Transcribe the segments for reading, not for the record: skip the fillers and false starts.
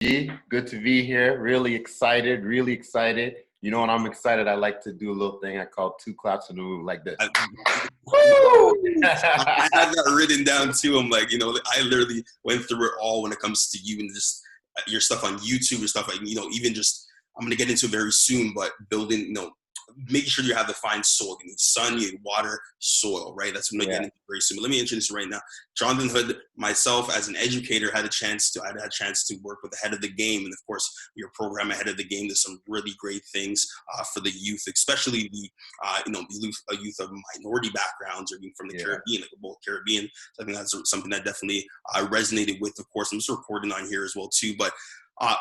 G. Good to be here. Really excited. Really excited. You know, when I'm excited, I like to do a little thing I call 2 claps in the room like this. I had that written down too. I'm like, I literally went through it all when it comes to you and just your stuff on YouTube, your stuff like, even just, I'm going to get into it very soon, but building, making sure you have the fine soil. You need sun, you need water, soil, right? That's what I'm going to get into very soon. But let me introduce you right now. Jonathan Hood, myself as an educator, I had a chance to work with the head of the game. And of course, your program ahead of the game, there's some really great things for the youth, especially the youth of minority backgrounds or being from the Caribbean, like both Caribbean. So I think that's something that definitely resonated with, of course. I'm just recording on here as well too, but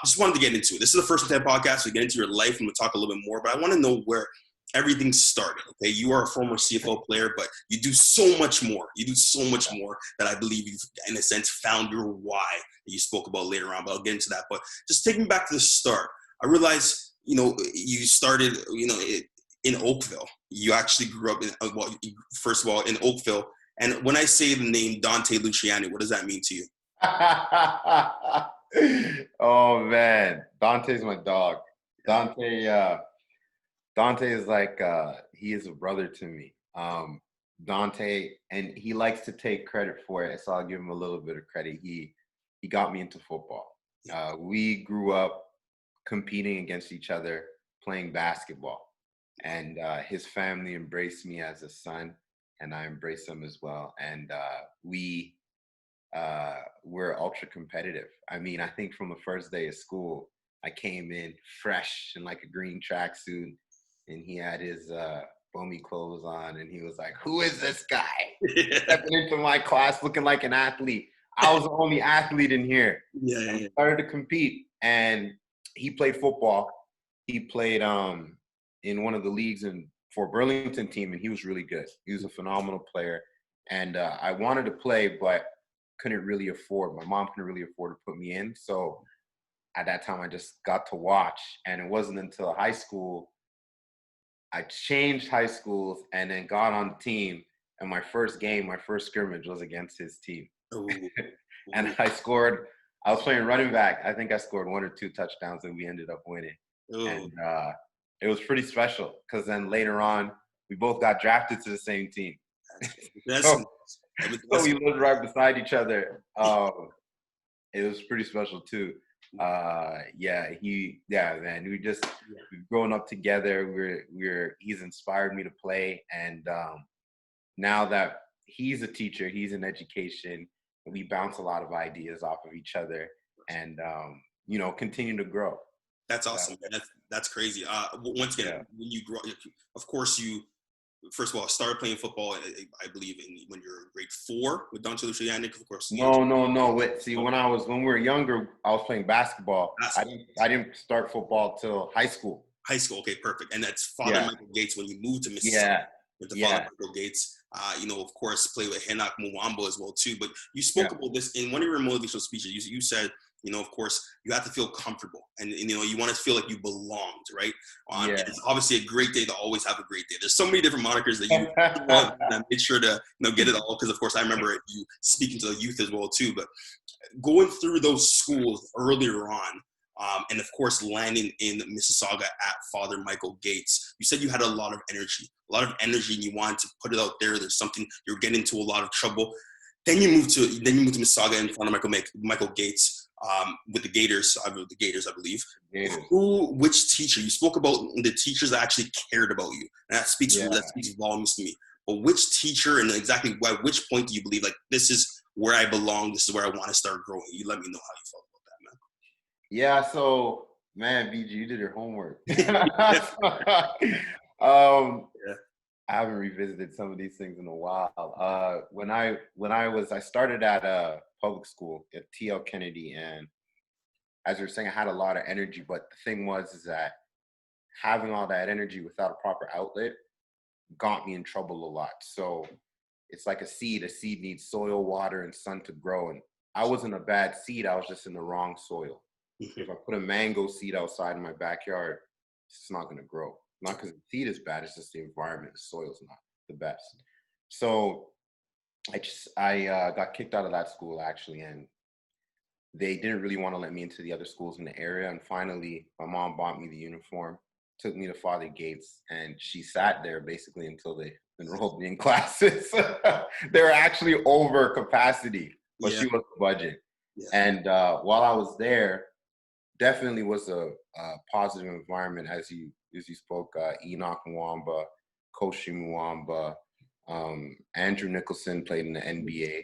just wanted to get into it. This is the First and 10 podcast. We get into your life and we'll talk a little bit more, but I want to know where everything started. Okay. You are a former CFL player, but you do so much more. You do so much more that I believe you've, in a sense, found your why that you spoke about later on, but I'll get into that. But just take me back to the start. I realized, you started, in Oakville. You actually grew up first of all, in Oakville. And when I say the name Dante Luciani, what does that mean to you? Oh man, Dante's my dog. Dante is like he is a brother to me. Dante, and he likes to take credit for it, so I'll give him a little bit of credit. He got me into football. We grew up competing against each other, playing basketball, and his family embraced me as a son, and I embraced him as well. And we're ultra competitive. I mean, I think from the first day of school, I came in fresh in like a green tracksuit, and he had his bummy clothes on, and he was like, "Who is this guy?" Stepping into my class looking like an athlete. I was the only athlete in here. I started to compete, and he played football. He played in one of the leagues for Burlington team, and he was really good. He was a phenomenal player, and I wanted to play, but couldn't really afford. My mom couldn't really afford to put me in. So at that time, I just got to watch. And it wasn't until high school, I changed high schools and then got on the team. And my first scrimmage was against his team. And I was playing running back. I think I scored 1 or 2 touchdowns and we ended up winning. And it was pretty special because then later on, we both got drafted to the same team. So we lived right beside each other. It was pretty special too. Man, we've grown up together. He's inspired me to play, and now that he's a teacher, he's in education, we bounce a lot of ideas off of each other, and continue to grow. That's awesome. That's crazy. Once again, when you grow, of course you. First of all, I started playing football, I believe, when you were grade 4 with Dante Luciani, of course. No. See, when we were younger, I was playing basketball. I didn't start football till high school. High school, okay, perfect. And that's Father Michael Gates when you moved to Mississauga. Father Michael Gates, of course, play with Henok Mwambo as well, too. But you spoke about this in one of your motivational speeches. You said, of course, you have to feel comfortable and you want to feel like you belonged, right? It's obviously a great day to always have a great day. There's so many different monikers that you want, and I made sure to get it all because, of course, I remember you speaking to the youth as well, too. But going through those schools earlier on, and, of course, landing in Mississauga at Father Michael Gates, you said you had a lot of energy, and you wanted to put it out there. There's something, you're getting into a lot of trouble. Then you moved to Mississauga and Father Michael Gates. With the Gators, I believe. Which teacher? You spoke about the teachers that actually cared about you, and that speaks volumes to me. But which teacher and exactly at which point do you believe like this is where I belong? This is where I want to start growing. You let me know how you felt about that, man. Yeah. So, man, BG, you did your homework. I haven't revisited some of these things in a while. When I started at public school at TL Kennedy, and as you were saying, I had a lot of energy, but the thing is that having all that energy without a proper outlet got me in trouble a lot. So it's like a seed. A seed needs soil, water, and sun to grow. And I wasn't a bad seed. I was just in the wrong soil. If I put a mango seed outside in my backyard, it's not going to grow. Not because the seed is bad, it's just the environment. The soil's not the best. So I got kicked out of that school actually, and they didn't really want to let me into the other schools in the area. And finally, my mom bought me the uniform, took me to Father Gates, and she sat there basically until they enrolled me in classes. They were actually over capacity, but she was budget. Yeah. And while I was there, definitely was a positive environment, as you spoke. Enoch Mwamba, Koshi Mwamba, Andrew Nicholson played in the NBA.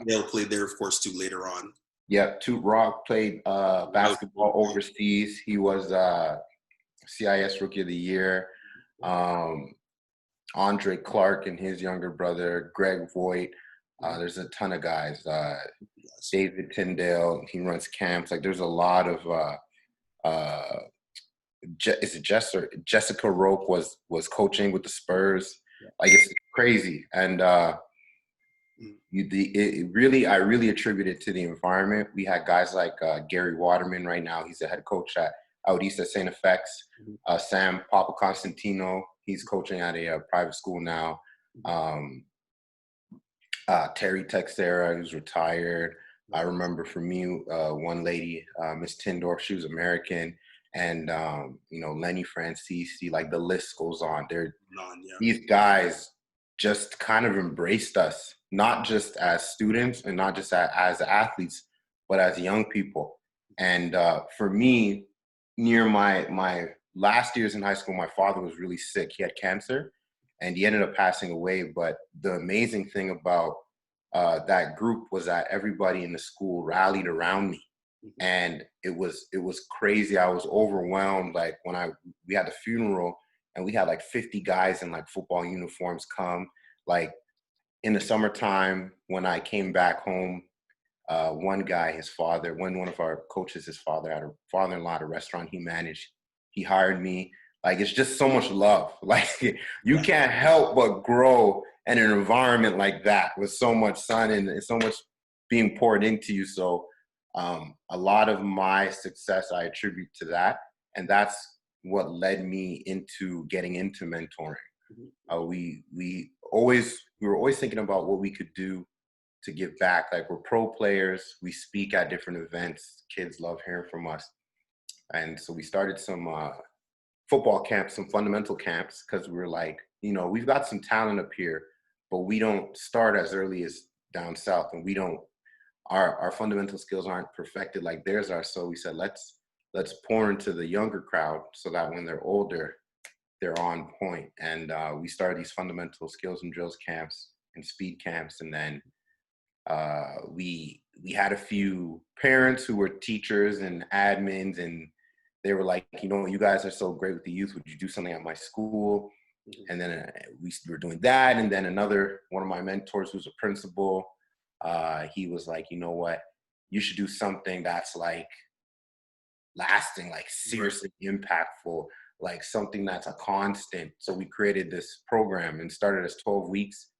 They'll play there, of course, too, later on. Yeah, Toot Rock played basketball overseas. He was CIS Rookie of the Year. Andre Clark and his younger brother, Greg Voigt. There's a ton of guys. David Tyndale, he runs camps. Like, there's a lot of is it Jessica Roque was coaching with the Spurs. Like, it's crazy. And I really attribute it to the environment. We had guys like Gary Waterman right now. He's the head coach out east at St. FX. Sam Papa Constantino, he's coaching at a private school now. Terry Texera, who's retired. I remember for me, one lady, Miss Tindorf, she was American. And, Lenny Francisi, like, the list goes on. These guys just kind of embraced us, not just as students and not just as athletes, but as young people. And for me, near my last years in high school, my father was really sick. He had cancer, and he ended up passing away. But the amazing thing about that group was that everybody in the school rallied around me. And it was crazy. I was overwhelmed. Like, when we had the funeral, and we had like 50 guys in like football uniforms come. Like, in the summertime, when I came back home, one guy, his father, one of our coaches, his father had a father-in-law at a restaurant he managed. He hired me. Like, it's just so much love. Like, you can't help but grow in an environment like that with so much sun and so much being poured into you. So a lot of my success I attribute to that, and that's what led me into getting into mentoring. We were always thinking about what we could do to give back. Like, we're pro players, we speak at different events, kids love hearing from us, and so we started some football camps, some fundamental camps, because we were like, we've got some talent up here, but we don't start as early as down south, and we don't. Our fundamental skills aren't perfected like theirs are. So we said, let's pour into the younger crowd so that when they're older, they're on point. And we started these fundamental skills and drills camps and speed camps. And then we had a few parents who were teachers and admins, and they were like, you guys are so great with the youth. Would you do something at my school? And then we were doing that. And then one of my mentors, who's a principal, he was like, you know what, you should do something that's like lasting, like seriously impactful, like something that's a constant. So we created this program and started as 12 weeks,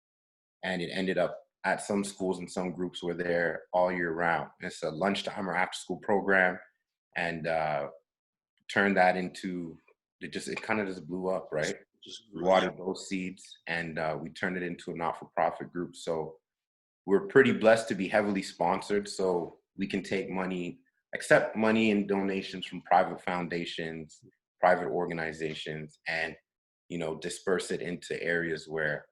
and it ended up at some schools and some groups were there all year round. It's a lunchtime or after school program, and turned that into, it kind of just blew up, right? Just watered those seeds, and we turned it into a not-for-profit group. So we're pretty blessed to be heavily sponsored, so we can accept money and donations from private foundations, private organizations, and disperse it into areas where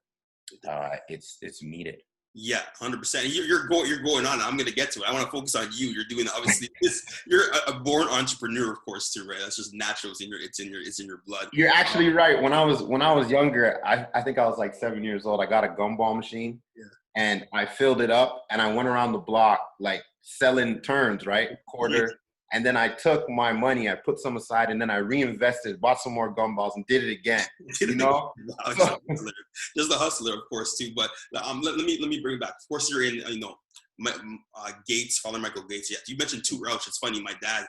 it's needed. Yeah, 100%. You're going on. I'm going to get to it. I want to focus on you. You're doing obviously this. You're a born entrepreneur, of course, too, right? That's just natural. It's in your blood. You're actually right. When I was younger, I think I was like 7 years old. I got a gumball machine. Yeah. And I filled it up, and I went around the block, like, selling turns, right? Quarter. And then I took my money, I put some aside, and then I reinvested, bought some more gumballs, and did it again. Just the hustler, of course, too. But let me bring back. Of course, you're in, Gates, Father Michael Gates. Yeah, you mentioned Toot Roush. It's funny. My dad,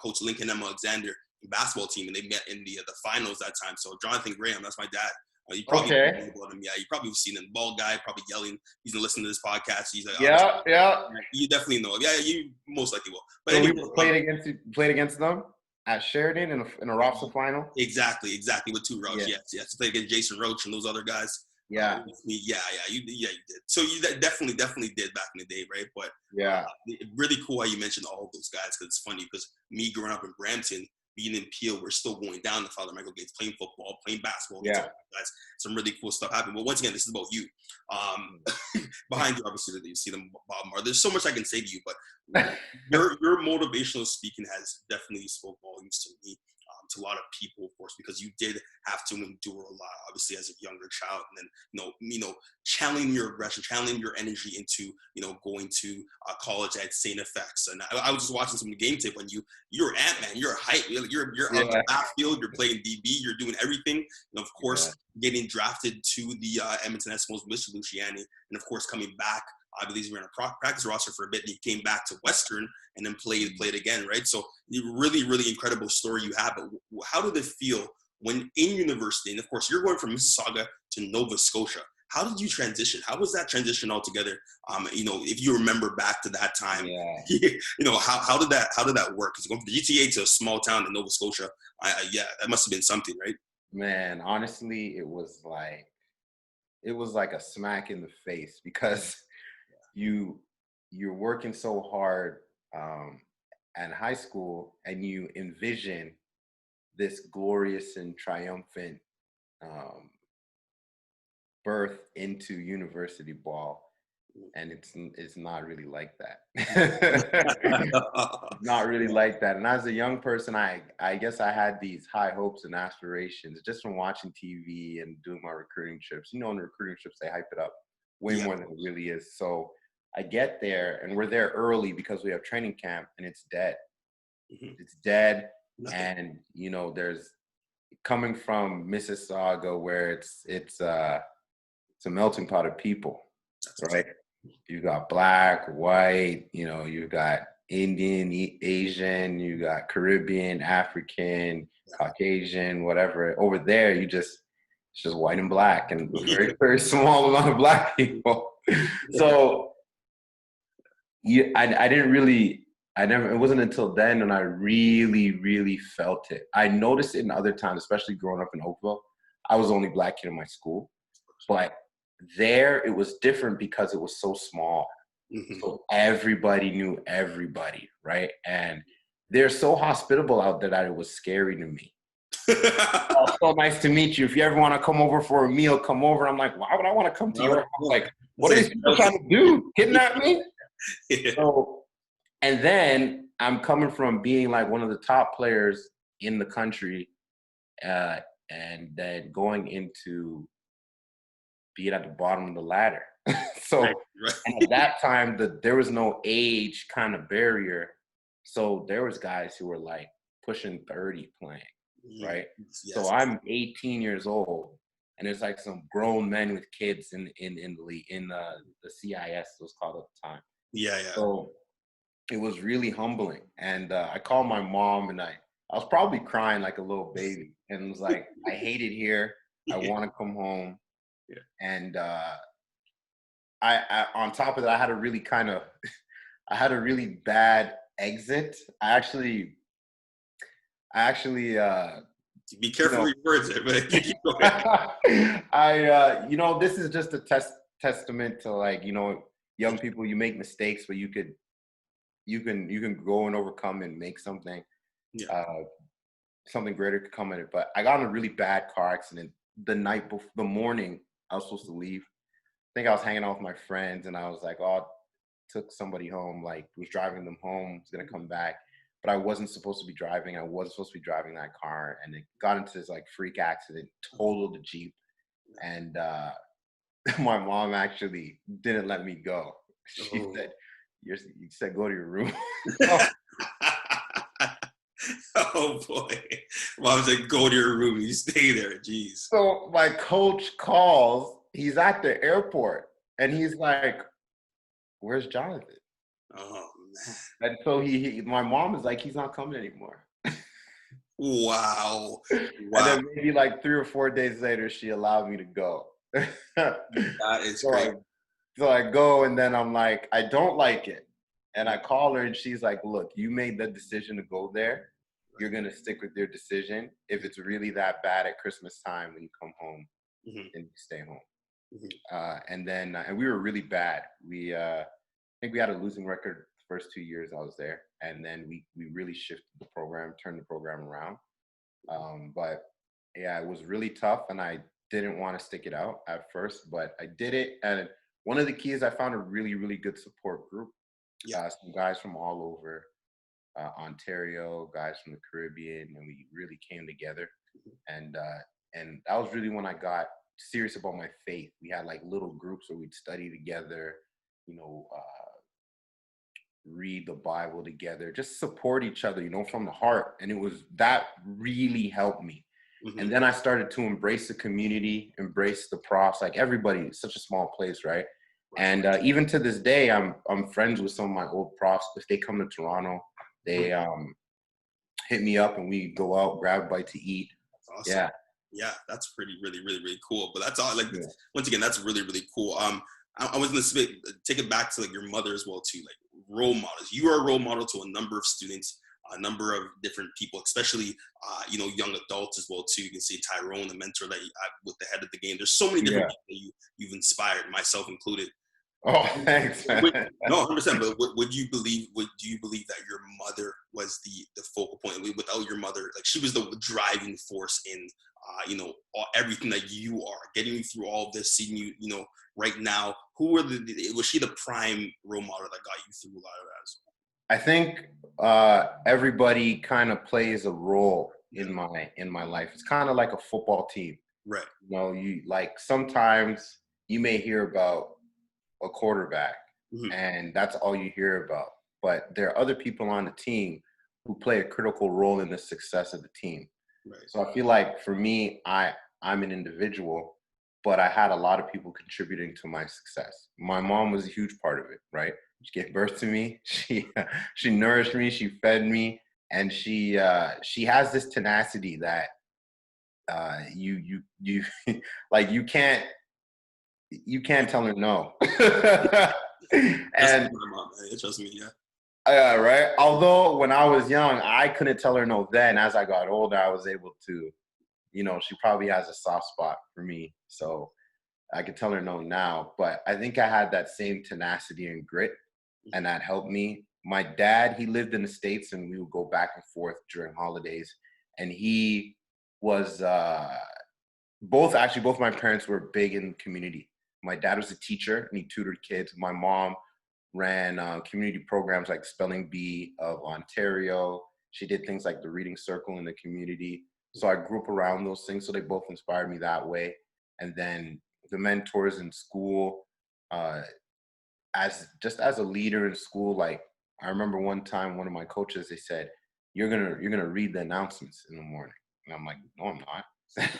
Coach Lincoln M. Alexander, basketball team, and they met in the finals that time. So Jonathan Graham, that's my dad. You probably about him. Yeah, you probably have seen him. Bald guy, probably yelling. He's gonna listen to this podcast. He's like, yeah. You definitely know him. Yeah, you most likely will. But so anyway, we played against them at Sheridan in a Rossa final. Exactly with Toot Roush. Yes. Played against Jason Roach and those other guys. Yeah. You did. So you definitely did back in the day, right? But Yeah. really cool how you mentioned all of those guys, because it's funny because me growing up in Brampton, being in Peel, we're still going down to Father Michael Gates, playing football, playing basketball. Yeah. Guys, some really cool stuff happened. But once again, this is about you. Behind you, obviously, that you see them, Bob Marr. There's so much I can say to you, but your motivational speaking has definitely spoke volumes to me, to a lot of people, of course, because you did have to endure a lot, obviously, as a younger child, and then channeling your aggression, channeling your energy into going to college at St. FX. And I was just watching some game tape when you're Ant-Man, you're a hype, you're Yeah. on the backfield, you're playing DB, you're doing everything, and of course getting drafted to the Edmonton Eskimos with Luciani, and of course coming back. I believe you were in a practice roster for a bit, and you came back to Western and then played again, right? So really, really incredible story you have. But how did it feel when in university? And of course, you're going from Mississauga to Nova Scotia. How did you transition? How was that transition altogether? If you remember back to that time, how did that work? Because going from the GTA to a small town in Nova Scotia, that must have been something, right? Man, honestly, it was like a smack in the face, because you're working so hard at high school, and you envision this glorious and triumphant birth into university ball, and it's not really like that. Not really like that. And as a young person, I guess I had these high hopes and aspirations just from watching TV and doing my recruiting trips. In recruiting trips, they hype it up way more than it really is. So I get there, and we're there early because we have training camp, and it's dead. It's dead. And there's, coming from Mississauga, where it's a melting pot of people, right? You got black, white, you've got Indian, Asian, you got Caribbean, African, Caucasian, whatever. Over there, it's just white and black, and a very, very small amount of black people. So I didn't really, it wasn't until then when I really, really felt it. I noticed it in other times, especially growing up in Oakville. I was the only black kid in my school, but there it was different because it was so small. So everybody knew everybody, right? And they're so hospitable out there that it was scary to me. Oh, so nice to meet you. If you ever want to come over for a meal, come over. I'm like, why would I want to come to your house? Like, what are these people trying to do? Kidnap me? So, and then I'm coming from being like one of the top players in the country, and then going into being at the bottom of the ladder. So and at that time, there was no age kind of barrier. So there was guys who were like pushing 30 playing, right? So I'm 18 years old, and there's like some grown men with kids in the league, in the CIS, it was called at the time. So it was really humbling. And I called my mom, and I was probably crying like a little baby, and was like, I hate it here. I want to come home. And I on top of that, I had a really bad exit. I actually be careful with your words there, but this is just a testament to, like, young people. You make mistakes, but you can go and overcome and make something. Something greater could come in it. But I got in a really bad car accident the night before, the morning I was supposed to leave. I think I was hanging out with my friends, and I was like, took somebody home, like was driving them home, was gonna come back. But I wasn't supposed to be driving. I wasn't supposed to be driving that car, and it got into this like freak accident, totaled the Jeep, and my mom actually didn't let me go. She said, "You said go to your room." Oh boy, mom said go to your room. You stay there. Jeez. So my coach calls. He's at the airport, and he's like, "Where's Jonathan?" Oh man. And so my mom is like, he's not coming anymore. Wow. And then maybe like 3 or 4 days later, she allowed me to go. That is great. So I go, and then I'm like, I don't like it. And I call her, and she's like, look, you made the decision to go there. You're going to stick with your decision. If it's really that bad at Christmas time when you come home, then you stay home. And then and we were really bad. I think we had a losing record the first 2 years I was there, and then we really shifted the program, turned the program around. But yeah, it was really tough, and I didn't want to stick it out at first, but I did it. And one of the keys, I found a really, really good support group. Yeah. Some guys from all over Ontario, guys from the Caribbean, and we really came together. And that was really when I got serious about my faith. We had like little groups where we'd study together, you know, read the Bible together, just support each other, you know, from the heart. And it was that really helped me. And then I started to embrace the community, embrace the profs, like everybody. It's such a small place, right? And even to this day, I'm friends with some of my old profs. If they come to Toronto, they hit me up and we go out, grab a bite to eat. That's awesome. Yeah. Yeah, that's pretty, really, really, really cool. But that's all. Like, once again, that's really, really cool. I was gonna take it back to like your mother as well too. Like role models. You are a role model to a number of students, a number of different people, especially you know, young adults as well too. You can see Tyrone, the mentor that with the head of the game. There's so many different people that you've inspired, myself included. Oh, thanks, man. No, 100%. But do you believe that your mother was the focal point? Without your mother, like she was the driving force in you know, everything that you are, getting you through all of this, seeing you, you know, right now. Who were was she the prime role model that got you through a lot of that? I think everybody kind of plays a role in my life. It's kind of like a football team. Right. You know, you like sometimes you may hear about a quarterback and that's all you hear about. But there are other people on the team who play a critical role in the success of the team. Right. So I feel like for me, I'm an individual, but I had a lot of people contributing to my success. My mom was a huge part of it, right? She gave birth to me. She nourished me. She fed me, and she has this tenacity that you like you can't tell her no. And my mom, trust me, yeah. Right. Although when I was young, I couldn't tell her no then. As I got older, I was able to, you know, she probably has a soft spot for me. So I could tell her no now. But I think I had that same tenacity and grit, and that helped me. My dad, he lived in the States, and we would go back and forth during holidays. And he was both my parents were big in community. My dad was a teacher and he tutored kids. My mom ran community programs like Spelling Bee of Ontario. She did things like the Reading Circle in the community. So I grew up around those things. So they both inspired me that way. And then the mentors in school, as a leader in school, like I remember one time one of my coaches, they said, you're gonna read the announcements in the morning. And I'm like, no, I'm not.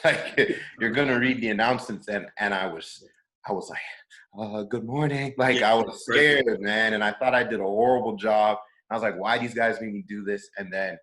Like, you're gonna read the announcements. And I was like, good morning. Like, I was scared, man. And I thought I did a horrible job. I was like, why these guys make me do this? And then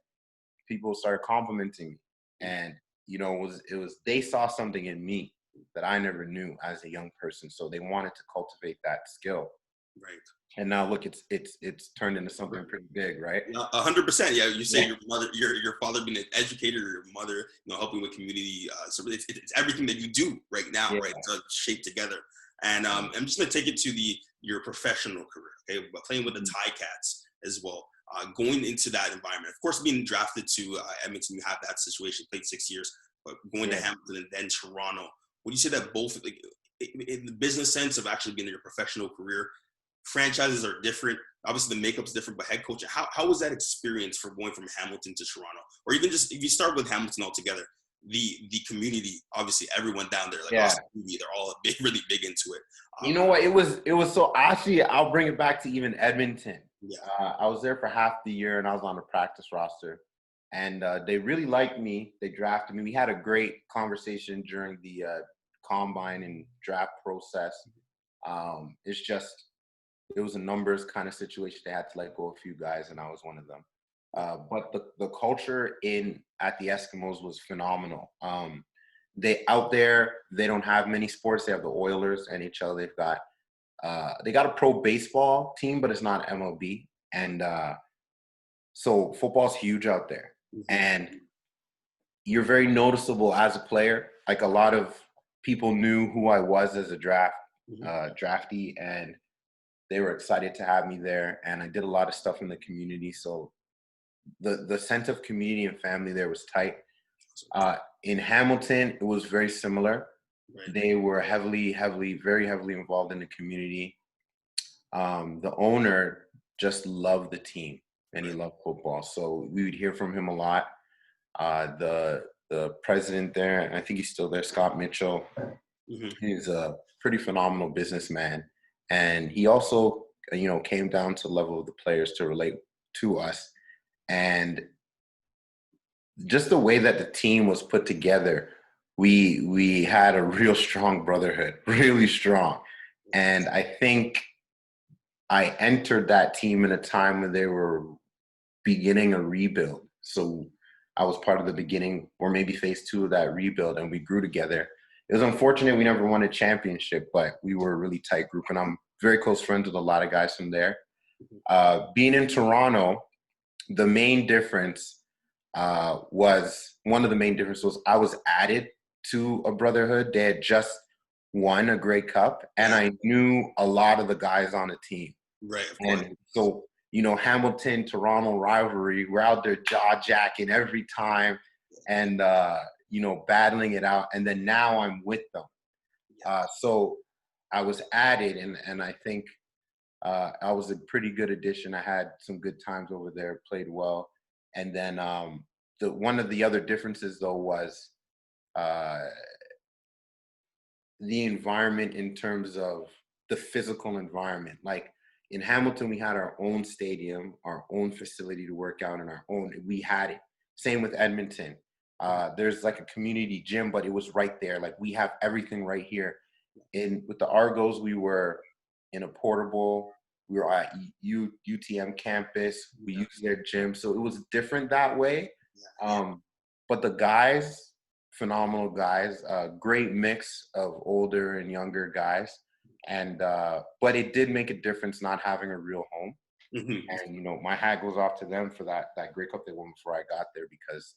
people started complimenting me. And, you know, it was they saw something in me that I never knew as a young person. So they wanted to cultivate that skill. Right. And now look, it's turned into something pretty big, right? 100%. Yeah, you say your mother, your father being an educator, your mother, you know, helping with community. So it's everything that you do right now, right? To shape together. And I'm just gonna take it to your professional career. Okay, but playing with the Ticats as well. Going into that environment, of course, being drafted to Edmonton, you have that situation. Played 6 years, but going to Hamilton and then Toronto. Would you say that both, like, in the business sense of actually being in your professional career, franchises are different? Obviously, the makeup's different, but head coach, how was that experience for going from Hamilton to Toronto? Or even just, if you start with Hamilton altogether, the community, obviously everyone down there, like they're all really big into it. You know what? It was so, actually, I'll bring it back to even Edmonton. Yeah. I was there for half the year, and I was on the practice roster. And they really liked me. They drafted me. We had a great conversation during the combine and draft process. It's just, it was a numbers kind of situation. They had to let go a few guys, and I was one of them. But the culture at the Eskimos was phenomenal. They out there, they don't have many sports. They have the Oilers, NHL. They got a pro baseball team, but it's not MLB. And so football's huge out there. And you're very noticeable as a player. Like, a lot of people knew who I was as a draftee, and they were excited to have me there. And I did a lot of stuff in the community, so the sense of community and family there was tight. In Hamilton, it was very similar. Right. They were very heavily involved in the community. The owner just loved the team, and he loved football, so we would hear from him a lot. The president there, and I think he's still there, Scott Mitchell. He's a pretty phenomenal businessman, and he also, came down to the level of the players to relate to us. And just the way that the team was put together, we had a real strong brotherhood, really strong. And I think I entered that team in a time when they were beginning a rebuild. So I was part of the beginning, or maybe phase 2 of that rebuild, and we grew together. It was unfortunate we never won a championship, but we were a really tight group, and I'm very close friends with a lot of guys from there. Being in Toronto, the main difference was I was added to a brotherhood. They had just won a Grey Cup, and I knew a lot of the guys on the team. Right, of course. And so, Hamilton, Toronto rivalry, we're out there jaw-jacking every time and, battling it out. And then now I'm with them. So I was added, and I think I was a pretty good addition. I had some good times over there, played well. And then one of the other differences, though, was the environment in terms of the physical environment. Like in Hamilton, we had our own stadium, our own facility to work out, and we had it. Same with Edmonton. There's like a community gym, but it was right there. Like we have everything right here. With the Argos, we were in a portable. We were at UTM campus. We used their gym, so it was different that way. But the guys, phenomenal guys, great mix of older and younger guys. And but it did make a difference not having a real home. And my hat goes off to them for that Grey Cup they won before I got there, because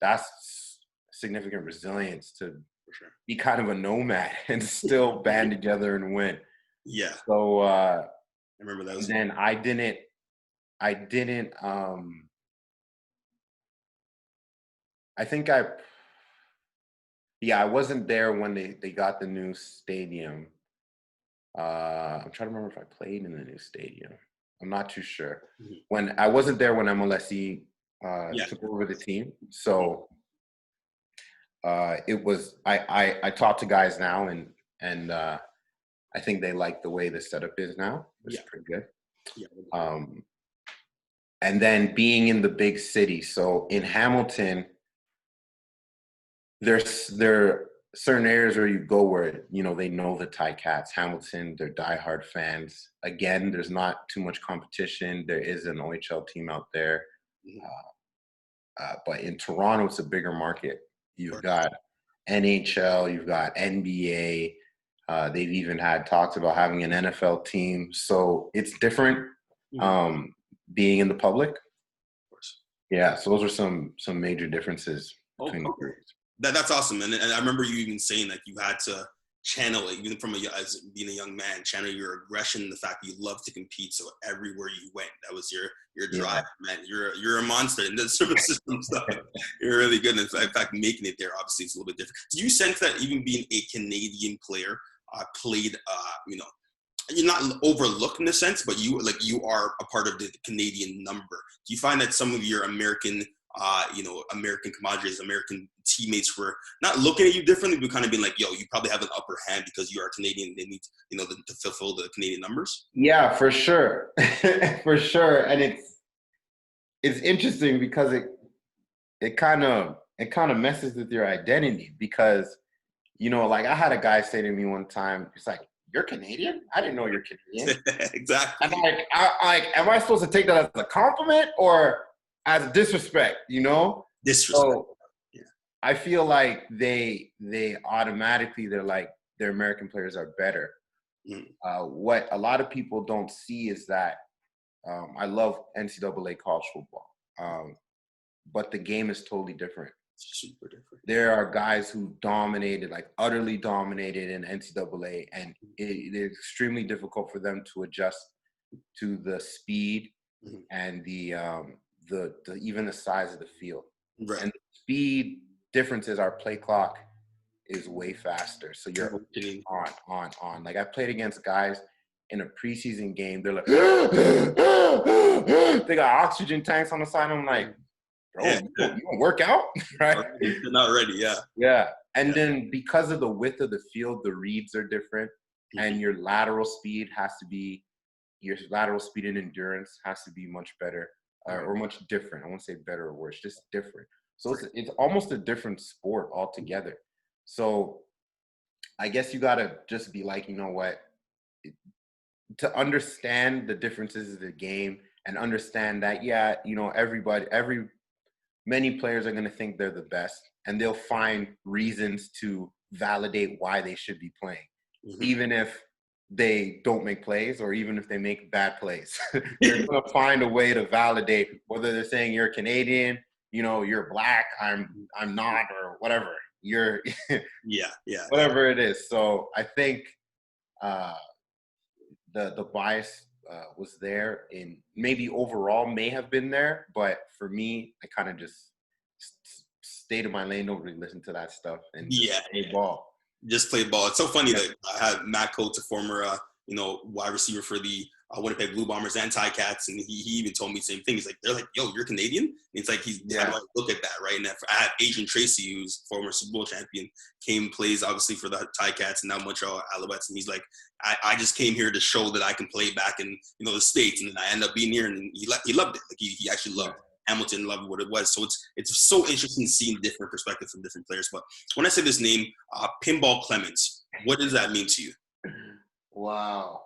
that's significant resilience to be kind of a nomad and still band together and win. Yeah. So I remember that. Then I didn't I think I wasn't there when they got the new stadium. I'm trying to remember if I played in the new stadium. I'm not too sure. When I wasn't there when MLSE took over the team. So it was I talked to guys now, and I think they like the way the setup is now. It's pretty good. And then being in the big city. So in Hamilton, there are certain areas where you go where, they know the Ticats. Hamilton, they're diehard fans. Again, there's not too much competition. There is an OHL team out there. But in Toronto, it's a bigger market. You've got NHL, you've got NBA. They've even had talks about having an NFL team. So it's different being in the public. Of course. Yeah, so those are some major differences between the groups. That's awesome. And I remember you even saying that you had to channel it, even from as being a young man, channel your aggression, the fact that you love to compete. So everywhere you went, that was your drive, man. You're a monster in the service system stuff. You're really good. In fact, making it there, obviously, it's a little bit different. Do you sense that even being a Canadian player played, you're not overlooked in a sense, but you are a part of the Canadian number? Do you find that some of your American American compadres, American teammates were not looking at you differently, but kind of being like, yo, you probably have an upper hand because you are Canadian. They need, to fulfill the Canadian numbers? Yeah, for sure. For sure. And it's interesting because it kind of messes with your identity, because, like I had a guy say to me one time, it's like, "You're Canadian? I didn't know you're Canadian." Exactly. And am I supposed to take that as a compliment or as a disrespect, Disrespect. So I feel like they automatically, they're like, their American players are better. What a lot of people don't see is that I love NCAA college football, but the game is totally different. Super different. There are guys who dominated, like utterly dominated in NCAA, and it is extremely difficult for them to adjust to the speed and the even the size of the field. Right. And the speed difference is our play clock is way faster. So you're on. Like I played against guys in a preseason game. They're like, they got oxygen tanks on the side. I'm like, bro, you gonna work out, right? They're not ready, yeah. Yeah. And then because of the width of the field, the reads are different, and your lateral speed and endurance has to be much better or much different. I won't say better or worse, just different. So it's almost a different sport altogether. So I guess you gotta just be like, you know what, to understand the differences of the game and understand that, yeah, you know, many players are going to think they're the best, and they'll find reasons to validate why they should be playing, even if they don't make plays or even if they make bad plays. They're going to find a way to validate, whether they're saying you're Canadian, you know, you're black, I'm not, or whatever. You're whatever it is. So I think the bias was there, in maybe overall may have been there, but for me, I kind of just stayed in my lane, don't really listen to that stuff, and play ball. Just play ball. It's so funny that I had Matt Coates, a former wide receiver for the Winnipeg Blue Bombers and Ticats, and he even told me the same thing. He's like, they're like, yo, you're Canadian? And it's like, how do I look at that, right? And I have Adrian Tracy, who's former Super Bowl champion, plays obviously for the Ticats and now Montreal Alouettes, and he's like, I just came here to show that I can play back in the States, and then I end up being here, and he loved it. Like he actually loved Hamilton, loved what it was. So it's so interesting seeing different perspectives from different players. But when I say this name, Pinball Clements, what does that mean to you? Wow.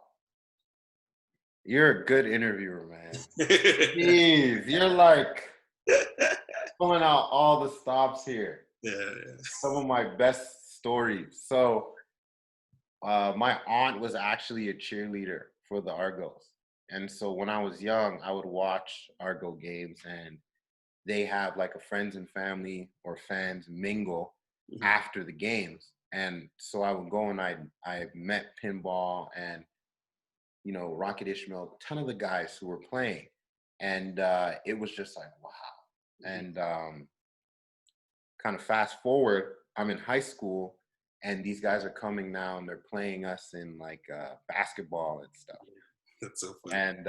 You're a good interviewer, man. Jeez, you're like pulling out all the stops here. Yeah. Some of my best stories. So my aunt was actually a cheerleader for the Argos. And so when I was young, I would watch Argo games, and they have like a friends and family or fans mingle after the games. And so I would go, and I met Pinball and, you know, Rocket Ishmael, a ton of the guys who were playing. And it was just like, wow. And kind of fast forward, I'm in high school, and these guys are coming now, and they're playing us in like basketball and stuff. That's so funny. And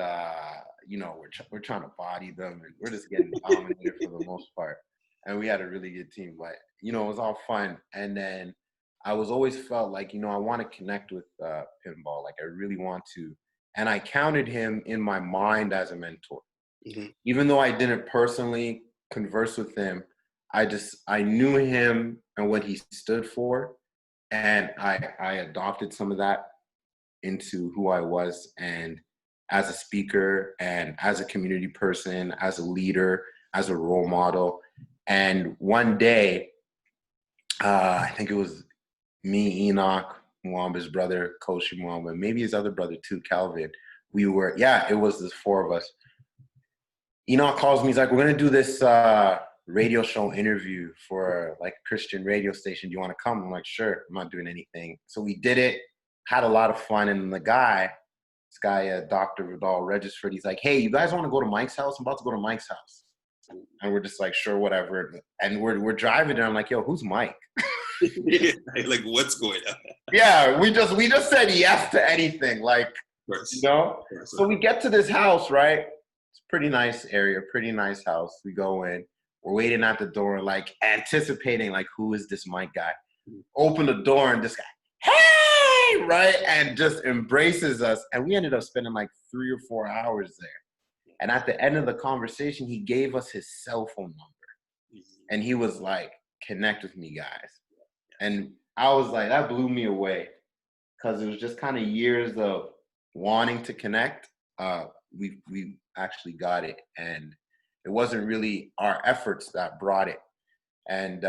you know, we're trying to body them, and we're just getting dominated for the most part. And we had a really good team, but you know, it was all fun. And then I was always felt like, you know, I want to connect with Pinball, like I really want to. And I counted him in my mind as a mentor, even though I didn't personally converse with him. I knew him and what he stood for, and I adopted some of that into who I was, and as a speaker and as a community person, as a leader, as a role model. And one day, I think it was me, Enoch, Mwamba's brother, Coach Mwamba, maybe his other brother too, Calvin. It was the four of us. Enoch calls me, he's like, we're going to do this radio show interview for like a Christian radio station. Do you want to come? I'm like, sure, I'm not doing anything. So we did it, had a lot of fun. And this guy, Dr. Vidal registered, he's like, hey, you guys want to go to Mike's house? I'm about to go to Mike's house. And we're just like, sure, whatever. And we're driving there. I'm like, yo, who's Mike? Like, what's going on? Yeah, we just said yes to anything, like, you know? So we get to this house, right? It's a pretty nice area, pretty nice house. We go in, we're waiting at the door, like anticipating, like, who is this Mike guy? Open the door, and this guy, hey, right? And just embraces us. And we ended up spending like 3 or 4 hours there. And at the end of the conversation, he gave us his cell phone number. And he was like, connect with me, guys. And I was like, that blew me away, because it was just kind of years of wanting to connect. We actually got it. And it wasn't really our efforts that brought it. And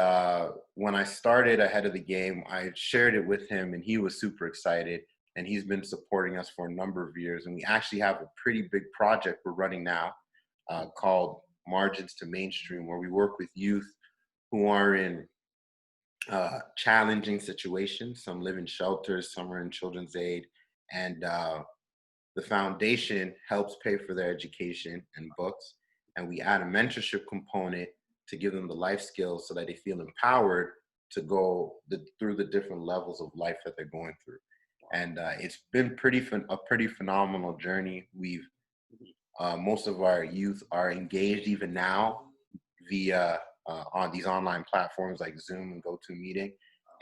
when I started ahead of the game, I shared it with him, and he was super excited. And he's been supporting us for a number of years. And we actually have a pretty big project we're running now called Margins to Mainstream, where we work with youth who are in challenging situations. Some live in shelters, some are in children's aid, and the foundation helps pay for their education and books. And we add a mentorship component to give them the life skills so that they feel empowered to go through the different levels of life that they're going through. And it's been a pretty phenomenal journey. We've most of our youth are engaged even now via on these online platforms like Zoom and GoToMeeting,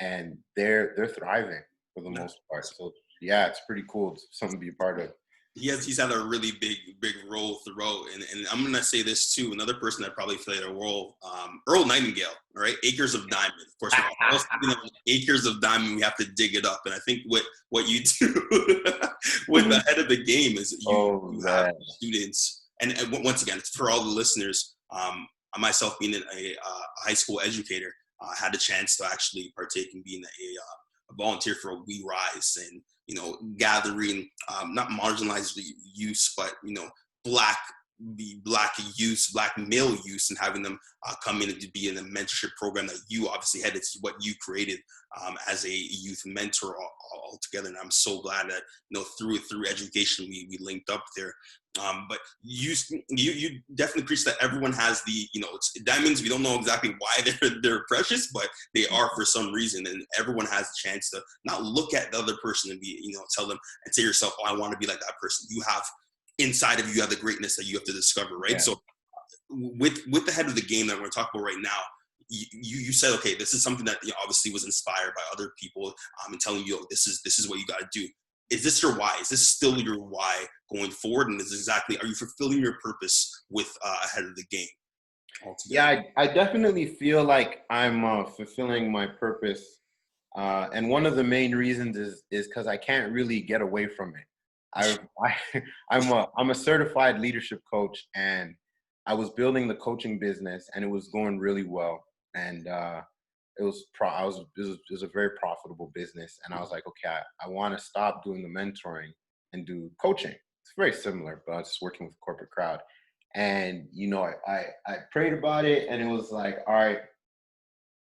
and they're thriving for the most part. So yeah, it's pretty cool. It's something to be a part of. He's had a really big role throughout, and I'm gonna say this too. Another person that probably played a role, Earl Nightingale. All right, Acres of Diamond. Of course, Acres of Diamond. We have to dig it up, and I think what you do with the head of the game is you have students, and once again, for all the listeners, myself being a high school educator, had a chance to actually partake in being a volunteer for We Rise, and gathering not marginalized youth, but black youth, black male youth, and having them come in to be in a mentorship program that you obviously had. It's what you created as a youth mentor altogether, and I'm so glad that through education we linked up there. But you definitely preach that everyone has the it's diamonds. We don't know exactly why they're precious, but they are for some reason, and everyone has a chance to not look at the other person and be tell them and say to yourself, oh, I want to be like that person. You have inside of you have the greatness that you have to discover, right? Yeah. So with the head of the game that we're going to talk about right now, you said, okay, this is something that obviously was inspired by other people and telling you, this is what you got to do. Is this your why? Is this still your why going forward? And are you fulfilling your purpose with ahead of the game altogether? Yeah, I definitely feel like I'm fulfilling my purpose. And one of the main reasons is because I can't really get away from it. I'm a certified leadership coach, and I was building the coaching business, and it was going really well. And it was a very profitable business. And I was like, okay, I want to stop doing the mentoring and do coaching. It's very similar, but I was just working with a corporate crowd. And I prayed about it, and it was like, all right,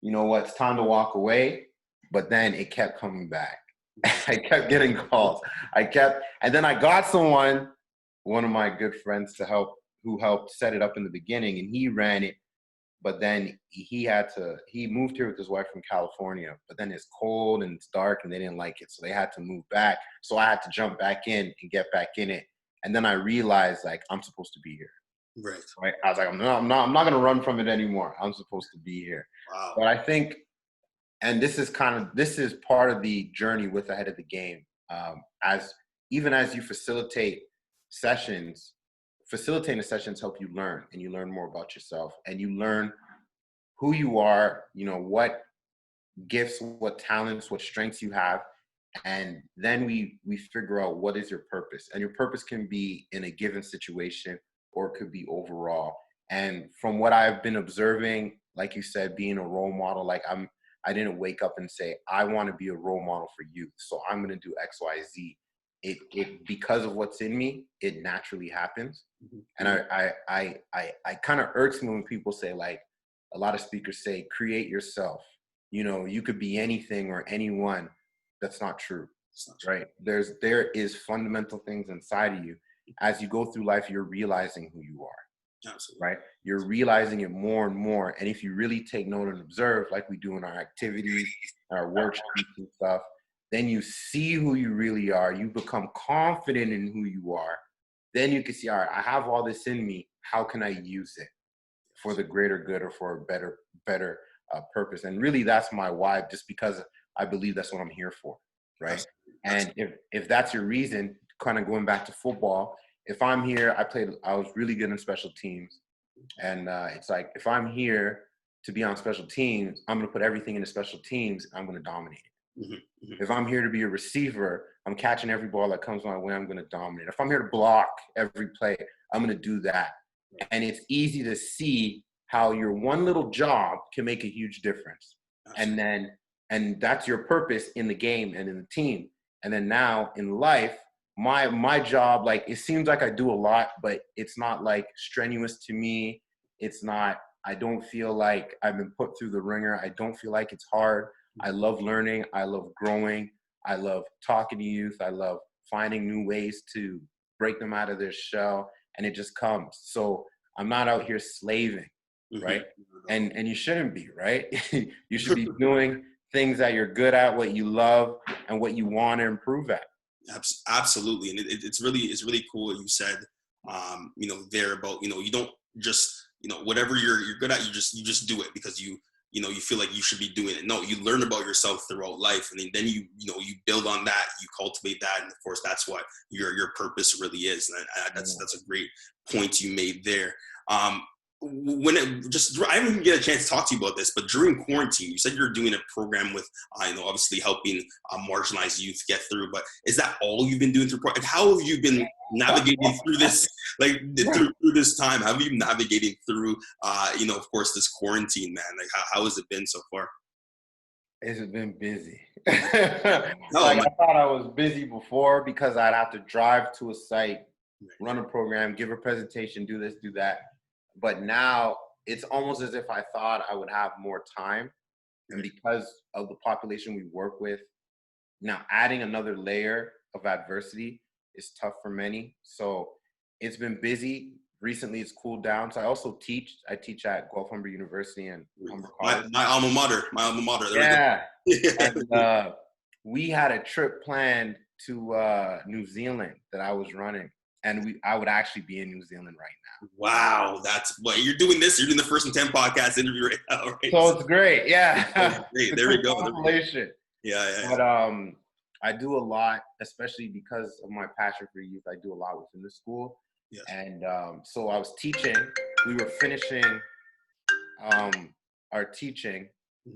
you know what, it's time to walk away. But then it kept coming back. I kept getting calls. And then I got one of my good friends who helped set it up in the beginning, and he ran it. But then he moved here with his wife from California, but then it's cold and it's dark and they didn't like it. So they had to move back. So I had to jump back in and get back in it. And then I realized, like, I'm supposed to be here. Right. I was like, I'm not going to run from it anymore. I'm supposed to be here. Wow. But I think, and this is part of the journey with Ahead of the Game. As you facilitating the sessions help you learn, and you learn more about yourself, and you learn who you are, what gifts, what talents, what strengths you have. And then we figure out what is your purpose. And your purpose can be in a given situation, or it could be overall. And from what I've been observing, like you said, being a role model, like I didn't wake up and say, I want to be a role model for youth, so I'm going to do X, Y, Z. It because of what's in me, it naturally happens. And I kind of irks me when people say, like, a lot of speakers say, create yourself. You could be anything or anyone. That's not true, right? There is fundamental things inside of you. As you go through life, you're realizing who you are. Absolutely. Right? You're realizing it more and more. And if you really take note and observe, like we do in our activities, our worksheets and stuff, then you see who you really are. You become confident in who you are. Then you can see, all right, I have all this in me. How can I use it for the greater good or for a better purpose? And really, that's my why, just because I believe that's what I'm here for, right? And if that's your reason, kind of going back to football, if I'm here, I was really good in special teams. And it's like, if I'm here to be on special teams, I'm going to put everything into special teams. I'm going to dominate it. If I'm here to be a receiver, I'm catching every ball that comes my way, I'm going to dominate. If I'm here to block every play, I'm going to do that. And it's easy to see how your one little job can make a huge difference. And that's your purpose in the game and in the team. And then now in life, my job, like, it seems like I do a lot, but it's not like strenuous to me. It's not I don't feel like I've been put through the ringer. I don't feel like it's hard. I love learning. I love growing. I love talking to youth. I love finding new ways to break them out of their shell, and it just comes. So I'm not out here slaving, right? And you shouldn't be, right? You should be doing things that you're good at, what you love, and what you want to improve at. Absolutely, and it's really cool what you said. There about you don't just whatever you're good at, you just do it because you feel like you should be doing it. No, you learn about yourself throughout life, and then you build on that, you cultivate that, and of course that's what your purpose really is. And that's a great point you made there. I didn't even get a chance to talk to you about this, but during quarantine, you said you're doing a program with, obviously helping marginalized youth get through. But is that all you've been doing through? And how have you been navigating through this, through this time? How have you navigating through, of course, this quarantine, man? Like, how has it been so far? It's been busy. I thought I was busy before because I'd have to drive to a site, run a program, give a presentation, do this, do that. But now it's almost as if I thought I would have more time. And because of the population we work with, now adding another layer of adversity is tough for many. So it's been busy. Recently, it's cooled down. So I also teach. I teach at Guelph Humber University and Humber College. My alma mater. There we go. And we had a trip planned to New Zealand that I was running. And I would actually be in New Zealand right now. Wow, that's what you're doing. You're doing the First and 10 podcast interview right now, right? So it's great, yeah. Great. There we go. Yeah. But I do a lot, especially because of my passion for youth. I do a lot within the school. Yes. And so I was teaching. We were finishing our teaching,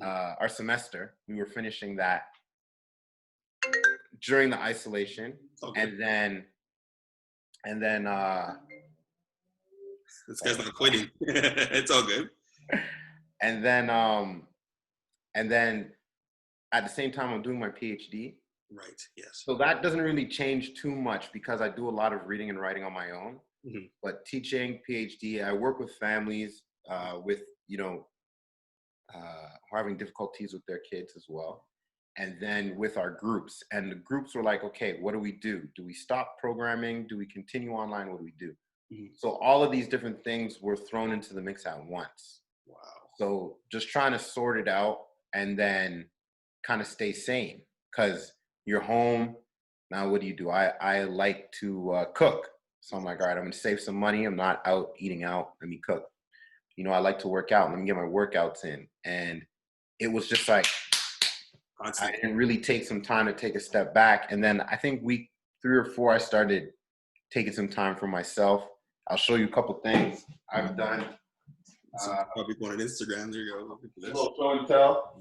our semester. We were finishing that during the isolation, okay. And then this guy's not quitting. It's all good. And then at the same time I'm doing my PhD. Right. Yes. So that doesn't really change too much because I do a lot of reading and writing on my own. Mm-hmm. But teaching, PhD, I work with families with who are having difficulties with their kids as well. And then with our groups, and the groups were like, okay, what do we do? Do we stop programming? Do we continue online? What do we do? Mm-hmm. So all of these different things were thrown into the mix at once. Wow. So just trying to sort it out and then kind of stay sane because you're home. Now, what do? I like to cook. So I'm like, all right, I'm going to save some money. I'm not out eating out. Let me cook. I like to work out. Let me get my workouts in. And it was just like, I didn't really take some time to take a step back. And then I think week 3 or 4, I started taking some time for myself. I'll show you a couple things I've done. Probably going on Instagram. There you go. A little show and tell.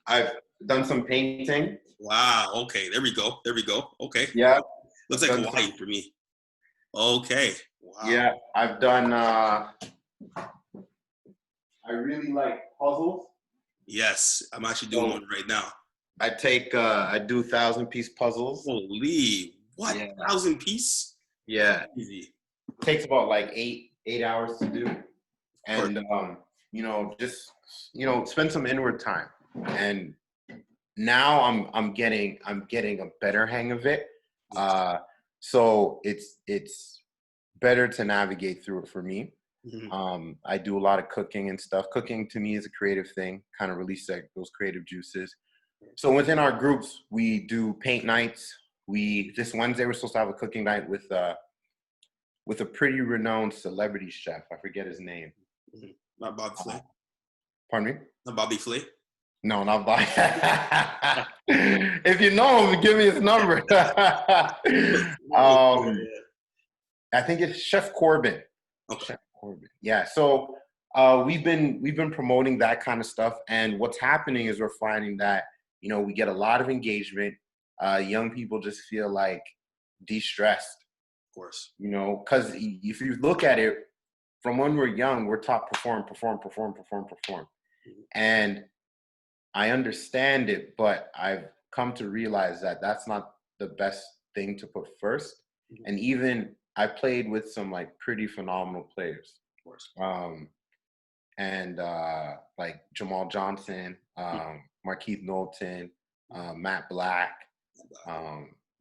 I've done some painting. Wow. Okay. There we go. Okay. Yeah. Looks like Hawaii for me. Okay. Wow. Yeah. I've done, I really like puzzles. Yes. I'm actually doing one right now. I do 1,000-piece puzzles. Holy, what? Yeah. 1,000-piece? Yeah. Easy. Takes about like 8 hours to do. And, spend some inward time. And now I'm getting a better hang of it. So it's better to navigate through it for me. Mm-hmm. I do a lot of cooking and stuff. Cooking to me is a creative thing, kind of release those creative juices. So within our groups, we do paint nights. This Wednesday we're supposed to have a cooking night with a pretty renowned celebrity chef. I forget his name. Mm-hmm. Not Bobby Flay. Pardon me? Not Bobby Flay? No, not Bobby. If you know him, give me his number. I think it's Chef Corbin. Okay. Chef Corbin. Yeah. So we've been promoting that kind of stuff, and what's happening is we're finding that we get a lot of engagement. Young people just feel like de-stressed. Of course. Because if you look at it from when we're young, we're taught perform. Mm-hmm. And I understand it, but I've come to realize that that's not the best thing to put first. Mm-hmm. And even I played with some like pretty phenomenal players. Of course. and like Jamal Johnson, Markeith Knowlton, Matt Black,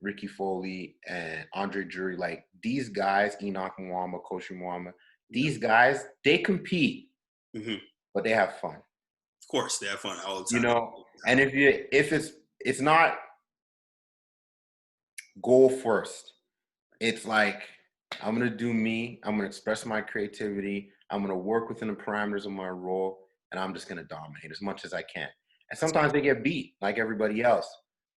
Ricky Foley, and Andre Drury. Like these guys, Enoch Mwamba, Koshi Mwamba, these guys, they compete, but they have fun. Of course, they have fun all the time. You know, and if it's not goal first, it's like, I'm gonna do me. I'm gonna express my creativity. I'm gonna work within the parameters of my role, and I'm just gonna dominate as much as I can. And sometimes they get beat, like everybody else.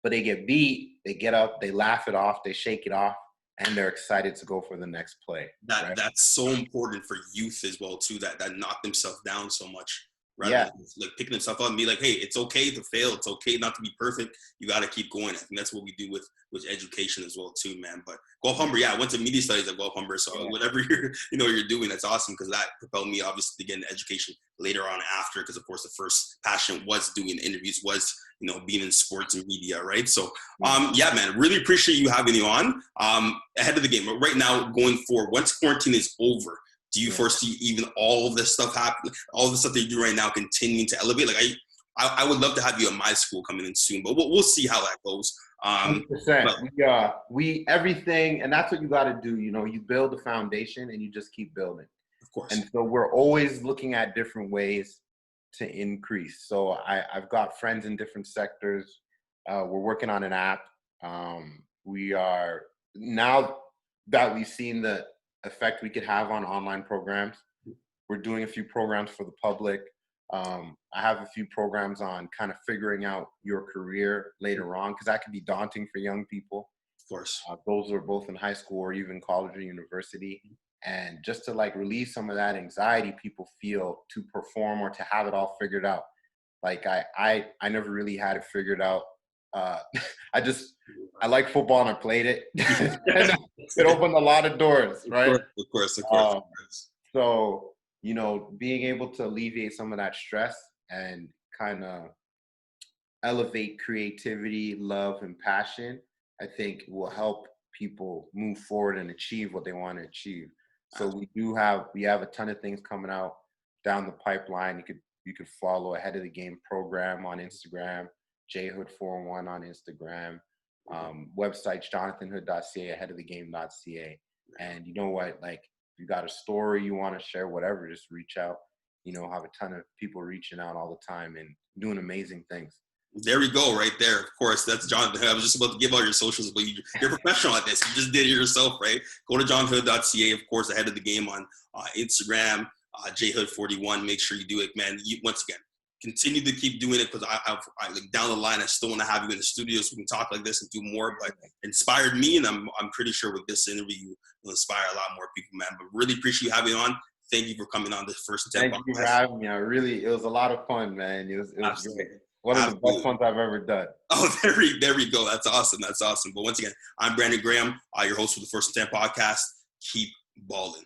But they get beat. They get up. They laugh it off. They shake it off, and they're excited to go for the next play. That's so important for youth as well too. That knock themselves down so much. Rather than like picking themselves up and be like, hey, it's okay to fail. It's okay not to be perfect. You got to keep going. I think that's what we do with education as well too, man. But Gulf Humber, I went to media studies at Gulf Humber. So whatever you're doing, that's awesome, because that propelled me obviously to get into education later on after, because of course the first passion was doing interviews, was being in sports and media, right? So man, really appreciate you having me on ahead of the game. But right now, going forward, once quarantine is over, do you foresee even all of this stuff happen, all the stuff that you do right now continuing to elevate? Like I would love to have you at my school coming in soon, but we'll see how that goes. 100%. We everything, and that's what you got to do. You build the foundation and you just keep building. Of course. And so we're always looking at different ways to increase. So I've got friends in different sectors. We're working on an app. We are, now that we've seen the effect we could have on online programs, we're doing a few programs for the public. I have a few programs on kind of figuring out your career later on, because that could be daunting for young people. Of course. Those are both in high school or even college or university. And just to like relieve some of that anxiety people feel to perform or to have it all figured out. Like I never really had it figured out. I like football and I played it. It opened a lot of doors, right? Of course. So, being able to alleviate some of that stress and kind of elevate creativity, love, and passion, I think will help people move forward and achieve what they want to achieve. So we have a ton of things coming out down the pipeline. You could follow Ahead of the Game program on Instagram, jhood401 on Instagram, websites jonathanhood.ca, aheadofthegame.ca. And you know what, like, if you got a story you want to share, whatever, just reach out. Have a ton of people reaching out all the time and doing amazing things. There we go, right there. Of course, that's Jonathan. I was just about to give out your socials, but you're a professional at this. You just did it yourself, right? Go to jonathanhood.ca, of course, Ahead of the Game on Instagram, jhood41. Make sure you do it, man. Once again, continue to keep doing it, because I like down the line, I still want to have you in the studio so we can talk like this and do more. But inspired me, and I'm pretty sure with this interview will inspire a lot more people, man. But really appreciate you having me on. Thank you for coming on this first attempt. Thank you for having me. It was a lot of fun, man. It was great. One of the best ones I've ever done. Oh, there we go. That's awesome. But once again, I'm Brandon Graham, your host for the First Attempt podcast. Keep balling.